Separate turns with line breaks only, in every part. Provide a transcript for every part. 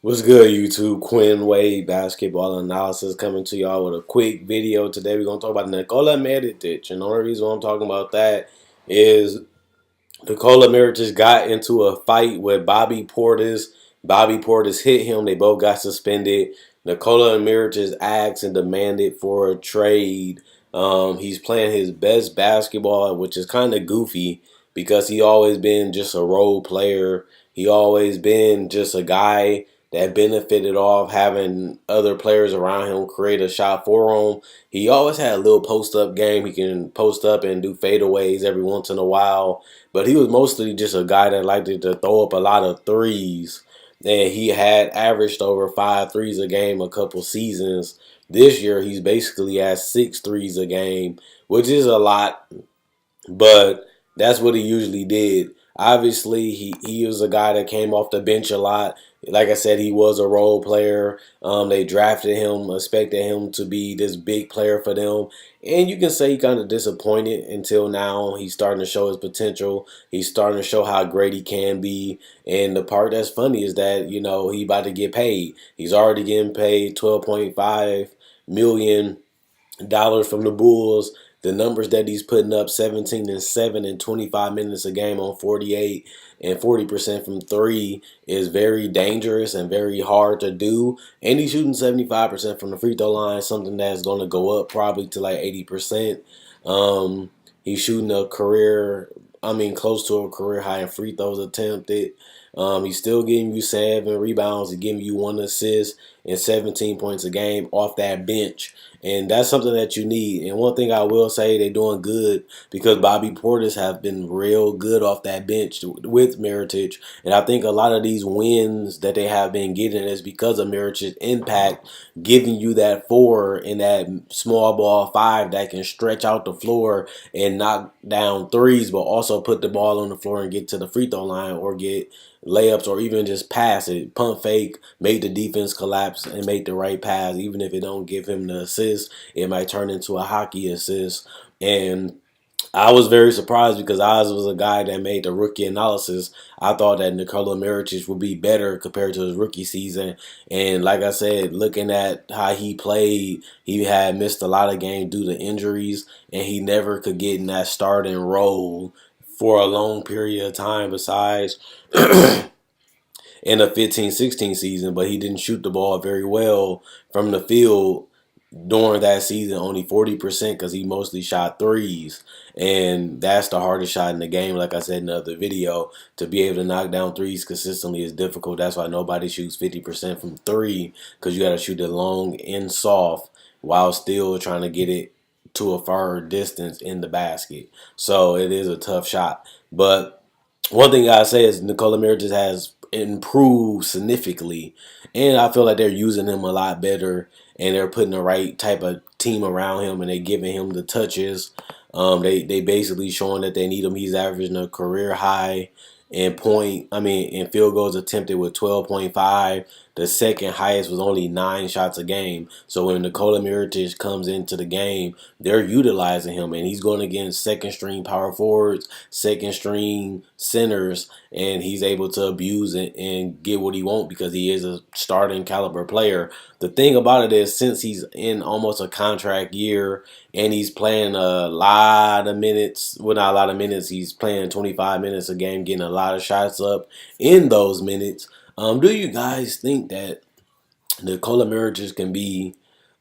What's good, YouTube? Quinn Wade basketball analysis coming to y'all with a quick video. Today we're gonna talk about Nikola Mirotic, and the only reason why I'm talking about that is Nikola Mirotic got into a fight with Bobby Portis. Bobby Portis hit him. They both got suspended. Nikola Mirotic asked and demanded for a trade. He's playing his best basketball, which is kind of goofy because he always been just a role player. He always been just a guy that benefited off having other players around him create a shot for him. He always had a little post up game. He can post up and do fadeaways every once in a while. But he was mostly just a guy that liked to throw up a lot of threes. And he had averaged over 5 threes a game a couple seasons. This year, he's basically at 6 threes a game, which is a lot, but that's what he usually did. Obviously, he was a guy that came off the bench a lot. Like I said, he was a role player. They drafted him, expected him to be this big player for them. And you can say he kind of disappointed until now. He's starting to show his potential. He's starting to show how great he can be. And the part that's funny is that, he about to get paid. He's already getting paid $12.5 million from the Bulls. The numbers that he's putting up, 17 and 7 in 25 minutes a game on 48 and 40% from three, is very dangerous and very hard to do. And he's shooting 75% from the free throw line, something that's going to go up probably to like 80%. He's shooting close to a career high in free throws attempted. He's still giving you 7 rebounds. He's giving you 1 assist and 17 points a game off that bench. And that's something that you need. And one thing I will say, they're doing good because Bobby Portis have been real good off that bench with Mirotic. And I think a lot of these wins that they have been getting is because of Mirotic's impact, giving you that four and that small ball five that can stretch out the floor and knock down threes, but also put the ball on the floor and get to the free throw line or get layups or even just pass it, pump fake, make the defense collapse and make the right pass. Even if it don't give him the assist, it might turn into a hockey assist. And I was very surprised because I was a guy that made the rookie analysis. I thought that Nikola Mirotic would be better compared to his rookie season. And like I said, looking at how he played, he had missed a lot of games due to injuries, and he never could get in that starting role for a long period of time besides in the 15-16 season, but he didn't shoot the ball very well from the field during that season, only 40% because he mostly shot threes. And that's the hardest shot in the game. Like I said in the other video, to be able to knock down threes consistently is difficult. That's why nobody shoots 50% from three, because you got to shoot it long and soft while still trying to get it to a far distance in the basket. So it is a tough shot. But one thing I say is Nikola Mirotic has improved significantly, and I feel like they're using him a lot better, and they're putting the right type of team around him, and they're giving him the touches. They basically showing that they need him. He's averaging a career high in field goals attempted with 12.5. The second highest was only 9 shots a game. So when Nikola Mirotic comes into the game, they're utilizing him, and he's going against second string power forwards, second string centers, and he's able to abuse it and get what he wants because he is a starting caliber player. The thing about it is, since he's in almost a contract year and he's playing a lot of minutes, well, not a lot of minutes, he's playing 25 minutes a game, getting a lot of shots up in those minutes. Do you guys think that Nikola Mirotic can be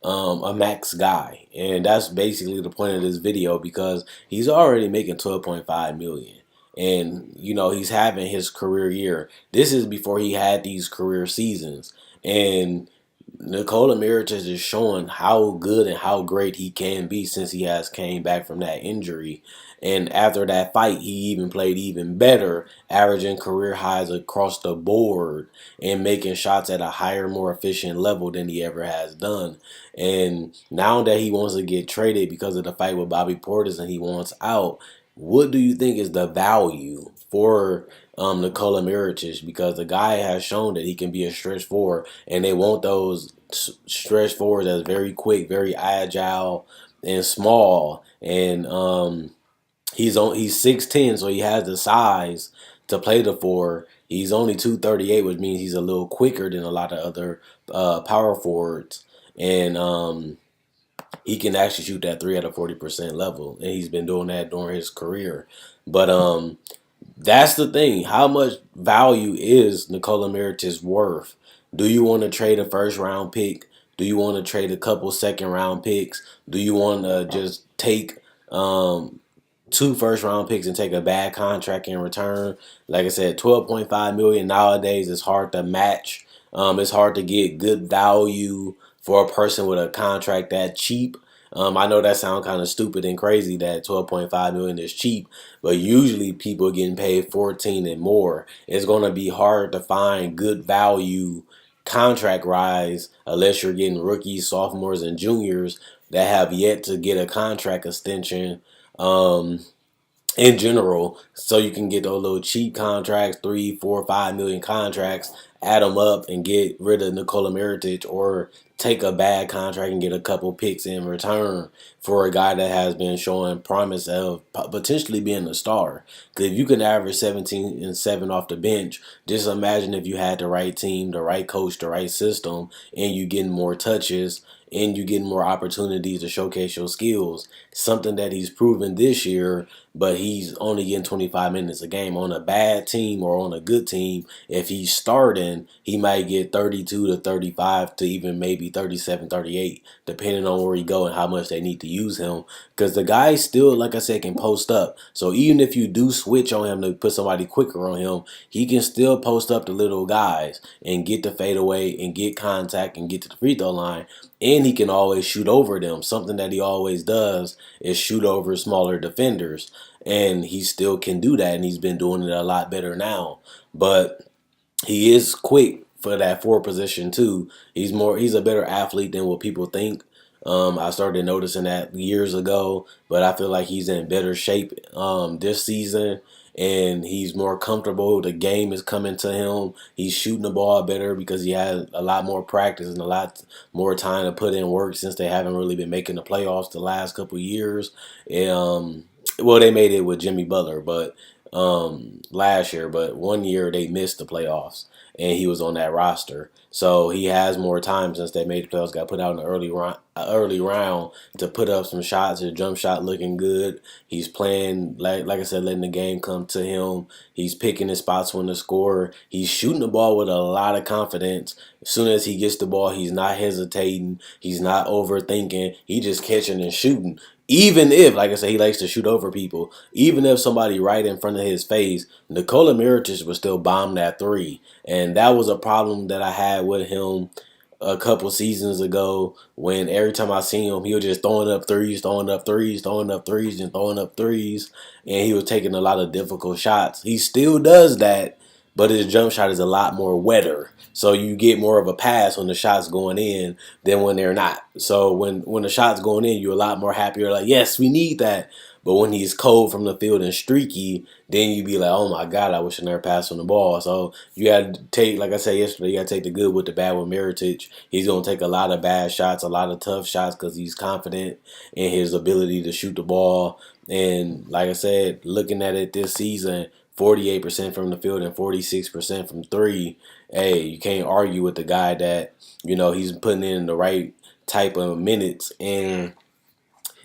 a max guy? And that's basically the point of this video, because he's already making 12.5 million. And he's having his career year. This is before he had these career seasons. And Nikola Mirotic is showing how good and how great he can be since he has came back from that injury. And after that fight, he even played even better, averaging career highs across the board and making shots at a higher, more efficient level than he ever has done. And now that he wants to get traded because of the fight with Bobby Portis and he wants out, what do you think is the value for Nikola Mirotic? Because the guy has shown that he can be a stretch forward, and they want those stretch forwards that's very quick, very agile, and small. And he's 6'10", so he has the size to play the four. He's only 238, which means he's a little quicker than a lot of other power forwards. And he can actually shoot that three at a 40% level. And he's been doing that during his career. But that's the thing. How much value is Nikola Mirotic worth? Do you want to trade a first round pick? Do you want to trade a couple second round picks? Do you want to just take two first round picks and take a bad contract in return? Like I said, 12.5 million nowadays is hard to match. It's hard to get good value for a person with a contract that cheap. I know that sounds kind of stupid and crazy that 12.5 million is cheap, but usually people are getting paid 14 and more. It's going to be hard to find good value contract rise unless you're getting rookies, sophomores, and juniors that have yet to get a contract extension. Um, in general, so you can get those little cheap contracts, 3, 4, 5 million contracts, add them up and get rid of Nikola Mirotic, or take a bad contract and get a couple picks in return for a guy that has been showing promise of potentially being a star. Because if you can average 17 and 7 off the bench, just imagine if you had the right team, the right coach, the right system, and you getting more touches and you getting more opportunities to showcase your skills. Something that he's proven this year, but he's only getting 25 minutes a game. On a bad team or on a good team, if he's starting, he might get 32 to 35 to even maybe 37, 38, depending on where he go and how much they need to use him. Because the guy still, like I said, can post up. So even if you do switch on him to put somebody quicker on him, he can still post up the little guys and get the fadeaway and get contact and get to the free throw line. And he can always shoot over them. Something that he always does is shoot over smaller defenders. And he still can do that, and he's been doing it a lot better now. But he is quick for that four position too. He's a better athlete than what people think. I started noticing that years ago, but I feel like he's in better shape this season, and he's more comfortable. The game is coming to him. He's shooting the ball better because he has a lot more practice and a lot more time to put in work since they haven't really been making the playoffs the last couple of years. Well, they made it with Jimmy Butler, but last year, but one year they missed the playoffs, and he was on that roster. So he has more time since they made the playoffs. Got put out in the early round to put up some shots. His jump shot looking good. He's playing like I said, letting the game come to him. He's picking his spots when to score. He's shooting the ball with a lot of confidence. As soon as he gets the ball, he's not hesitating. He's not overthinking. He just catching and shooting. Even if, like I said, he likes to shoot over people. Even if somebody right in front of his face, Nikola Mirotic would still bomb that three. And that was a problem that I had with him a couple seasons ago when every time I seen him, he was just throwing up threes, throwing up threes, throwing up threes, and throwing up threes. And he was taking a lot of difficult shots. He still does that, but his jump shot is a lot more wetter. So you get more of a pass when the shot's going in than when they're not. So when the shot's going in, you're a lot more happier. Like, yes, we need that. But when he's cold from the field and streaky, then you be like, oh my God, I wish I never passed on the ball. So you got to take, like I said yesterday, you got to take the good with the bad with Mirotic. He's going to take a lot of bad shots, a lot of tough shots because he's confident in his ability to shoot the ball. And like I said, looking at it this season, 48% from the field and 46% from three. Hey, you can't argue with the guy that, he's putting in the right type of minutes and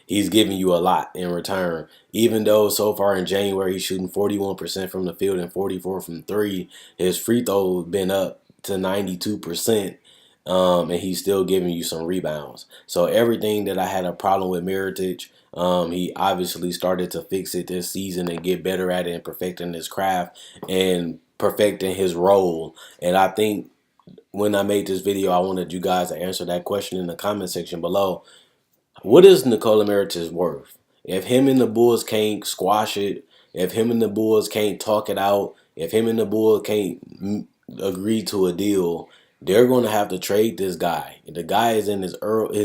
he's giving you a lot in return. Even though so far in January he's shooting 41% from the field and 44 from three, his free throw been up to 92%. And he's still giving you some rebounds. So everything that I had a problem with Mirotic, he obviously started to fix it this season and get better at it and perfecting his craft and perfecting his role. And I think when I made this video, I wanted you guys to answer that question in the comment section below. What is Nikola Mirotic's worth? If him and the Bulls can't squash it, if him and the Bulls can't talk it out, if him and the Bulls can't agree to a deal, they're going to have to trade this guy. The guy is in his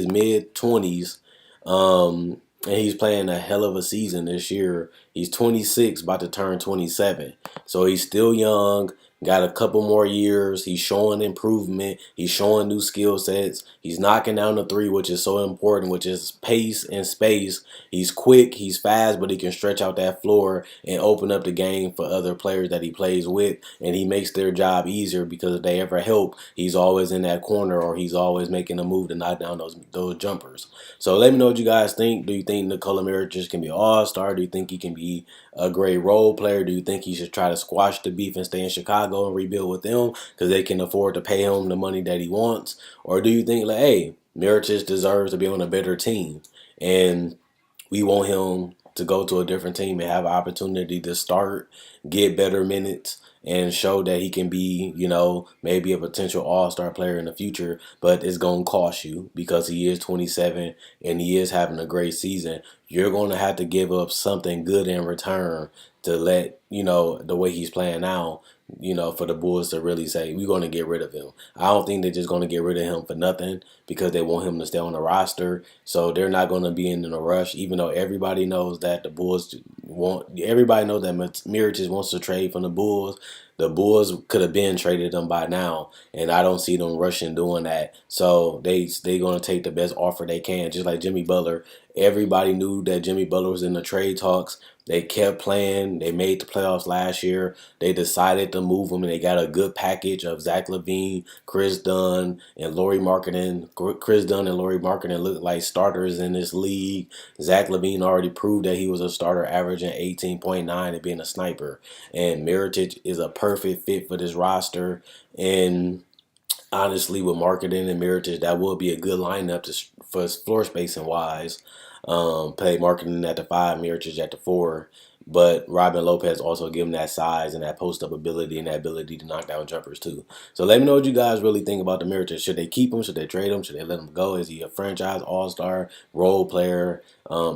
mid 20s, and he's playing a hell of a season this year. He's 26, about to turn 27, so he's still young. got a couple more years. He's showing improvement. He's showing new skill sets. He's knocking down the three, which is so important, which is pace and space. He's quick, he's fast, but he can stretch out that floor and open up the game for other players that he plays with. And he makes their job easier because if they ever help, he's always in that corner or he's always making a move to knock down those jumpers. So let me know what you guys think. Do you think Nikola Mirotic can be an all-star? Do you think he can be a great role player? Do you think he should try to squash the beef and stay in Chicago and rebuild with them because they can afford to pay him the money that he wants? Or do you think, like, hey, Mirotic deserves to be on a better team and we want him to go to a different team and have an opportunity to start, get better minutes, and show that he can be, maybe a potential all-star player in the future, but it's going to cost you because he is 27 and he is having a great season. You're going to have to give up something good in return to let, the way he's playing now, for the Bulls to really say, we're going to get rid of him. I don't think they're just going to get rid of him for nothing because they want him to stay on the roster. So they're not going to be in a rush, even though everybody knows that the Bulls everybody knows that Mirotic wants to trade from the Bulls. The Bulls could have been traded them by now, and I don't see them rushing doing that. So they going to take the best offer they can, just like Jimmy Butler. Everybody knew that Jimmy Butler was in the trade talks. They kept playing. They made the playoffs last year. They decided to move him, and they got a good package of Zach LaVine, Chris Dunn, and Lauri Markkanen. Chris Dunn and Lauri Markkanen look like starters in this league. Zach LaVine already proved that he was a starter, averaging 18.9 and being a sniper. And Mirotic is a perfect fit for this roster. And honestly, with Marketing and Mirotic, that would be a good lineup for floor spacing wise. Play Marketing at the 5, Mirotic at the 4. But Robin Lopez also give him that size and that post-up ability and that ability to knock down jumpers too. So let me know what you guys really think about the Mirotic. Should they keep him? Should they trade him? Should they let him go? Is he a franchise all-star, role player,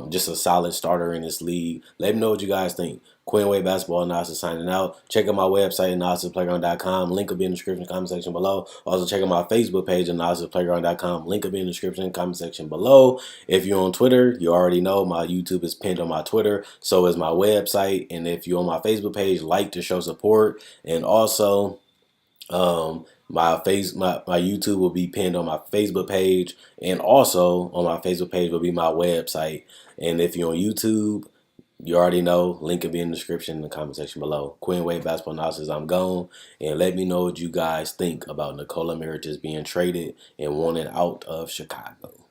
just a solid starter in this league? Let me know what you guys think. Quinn Wade Basketball Analysis signing out. Check out my website, analysisplayground.com. Link will be in the description comment section below. Also, check out my Facebook page, analysisplayground.com. Link will be in the description comment section below. If you're on Twitter, you already know my YouTube is pinned on my Twitter. So is my website. And if you're on my Facebook page, like to show support. And also, my YouTube will be pinned on my Facebook page. And also on my Facebook page will be my website. And if you're on YouTube, you already know. Link will be in the description in the comment section below. Quinn Wade Basketball Analysis, I'm gone. And let me know what you guys think about Nikola Mirotic being traded and wanted out of Chicago.